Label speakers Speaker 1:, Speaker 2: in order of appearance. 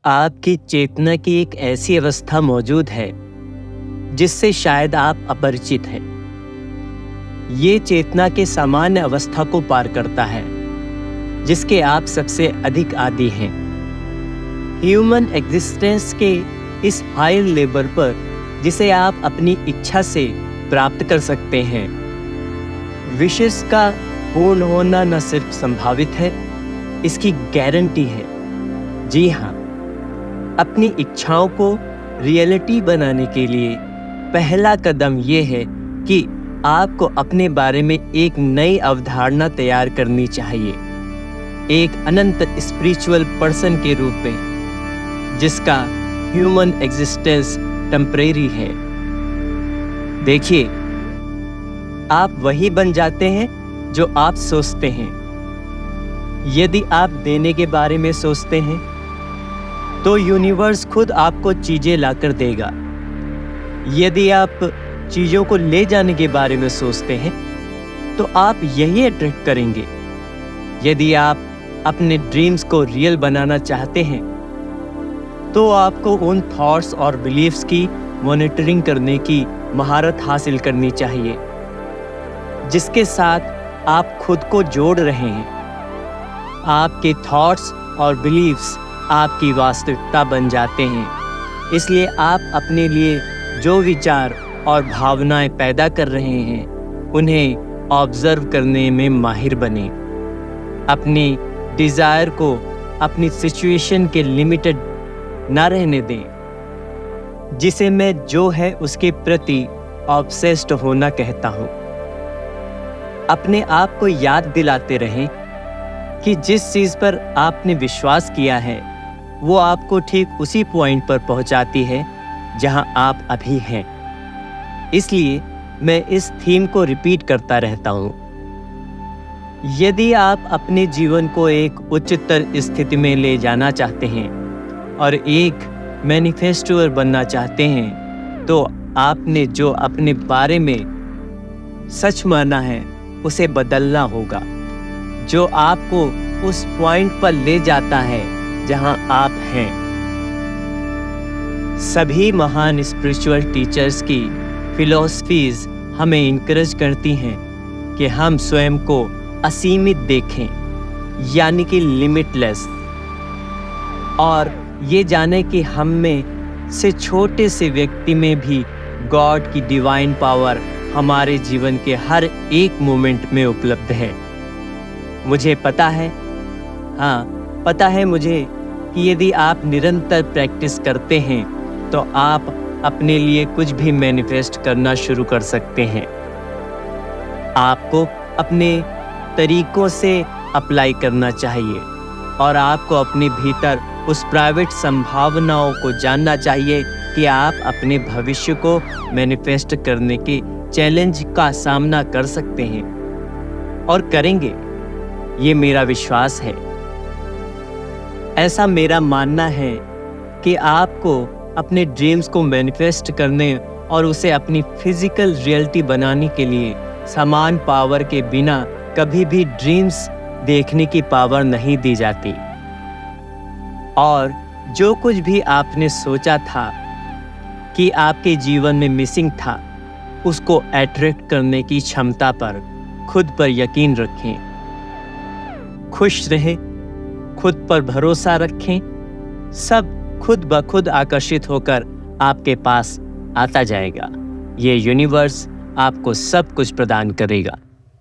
Speaker 1: आपकी चेतना की एक ऐसी अवस्था मौजूद है जिससे शायद आप अपरिचित हैं। ये चेतना के सामान्य अवस्था को पार करता है जिसके आप सबसे अधिक आदी हैं। ह्यूमन एग्जिस्टेंस के इस हाई लेवल पर जिसे आप अपनी इच्छा से प्राप्त कर सकते हैं, विशेष का पूर्ण होना न सिर्फ संभावित है, इसकी गारंटी है। जी हाँ, अपनी इच्छाओं को रियलिटी बनाने के लिए पहला कदम ये है कि आपको अपने बारे में एक नई अवधारणा तैयार करनी चाहिए, एक अनंत स्पिरिचुअल पर्सन के रूप में जिसका ह्यूमन एग्जिस्टेंस टेम्परेरी है। देखिए, आप वही बन जाते हैं जो आप सोचते हैं। यदि आप देने के बारे में सोचते हैं तो यूनिवर्स खुद आपको चीजें लाकर देगा। यदि आप चीजों को ले जाने के बारे में सोचते हैं तो आप यही अट्रैक्ट करेंगे। यदि आप अपने ड्रीम्स को रियल बनाना चाहते हैं तो आपको उन थॉट्स और बिलीफ्स की मॉनिटरिंग करने की महारत हासिल करनी चाहिए जिसके साथ आप खुद को जोड़ रहे हैं। आपके थॉट्स और बिलीफ्स आपकी वास्तविकता बन जाते हैं। इसलिए आप अपने लिए जो विचार और भावनाएं पैदा कर रहे हैं उन्हें ऑब्जर्व करने में माहिर बने। अपनी डिज़ायर को अपनी सिचुएशन के लिमिटेड ना रहने दें, जिसे मैं जो है उसके प्रति ऑब्सेस्ड होना कहता हूँ। अपने आप को याद दिलाते रहें कि जिस चीज़ पर आपने विश्वास किया है वो आपको ठीक उसी पॉइंट पर पहुंचाती है जहां आप अभी हैं। इसलिए मैं इस थीम को रिपीट करता रहता हूं। यदि आप अपने जीवन को एक उच्चतर स्थिति में ले जाना चाहते हैं और एक मैनिफेस्टोर बनना चाहते हैं तो आपने जो अपने बारे में सच माना है उसे बदलना होगा, जो आपको उस पॉइंट पर ले जाता है जहां आप हैं। सभी महान स्पिरिचुअल टीचर्स की फिलॉसफीज हमें इनकरेज करती हैं कि हम स्वयं को असीमित देखें, यानी कि लिमिटलेस, और ये जाने कि हम में से छोटे से व्यक्ति में भी गॉड की डिवाइन पावर हमारे जीवन के हर एक मोमेंट में उपलब्ध है। मुझे पता है, पता है मुझे कि यदि आप निरंतर प्रैक्टिस करते हैं तो आप अपने लिए कुछ भी मैनिफेस्ट करना शुरू कर सकते हैं। आपको अपने तरीकों से अप्लाई करना चाहिए और आपको अपने भीतर उस प्राइवेट संभावनाओं को जानना चाहिए कि आप अपने भविष्य को मैनिफेस्ट करने के चैलेंज का सामना कर सकते हैं और करेंगे। ये मेरा विश्वास है। ऐसा मेरा मानना है कि आपको अपने ड्रीम्स को मैनिफेस्ट करने और उसे अपनी फिजिकल रियलिटी बनाने के लिए समान पावर के बिना कभी भी ड्रीम्स देखने की पावर नहीं दी जाती। और जो कुछ भी आपने सोचा था कि आपके जीवन में मिसिंग था, उसको अट्रैक्ट करने की क्षमता पर खुद पर यकीन रखें। खुश रहें, खुद पर भरोसा रखें। सब खुद ब खुद आकर्षित होकर आपके पास आता जाएगा। ये यूनिवर्स आपको सब कुछ प्रदान करेगा।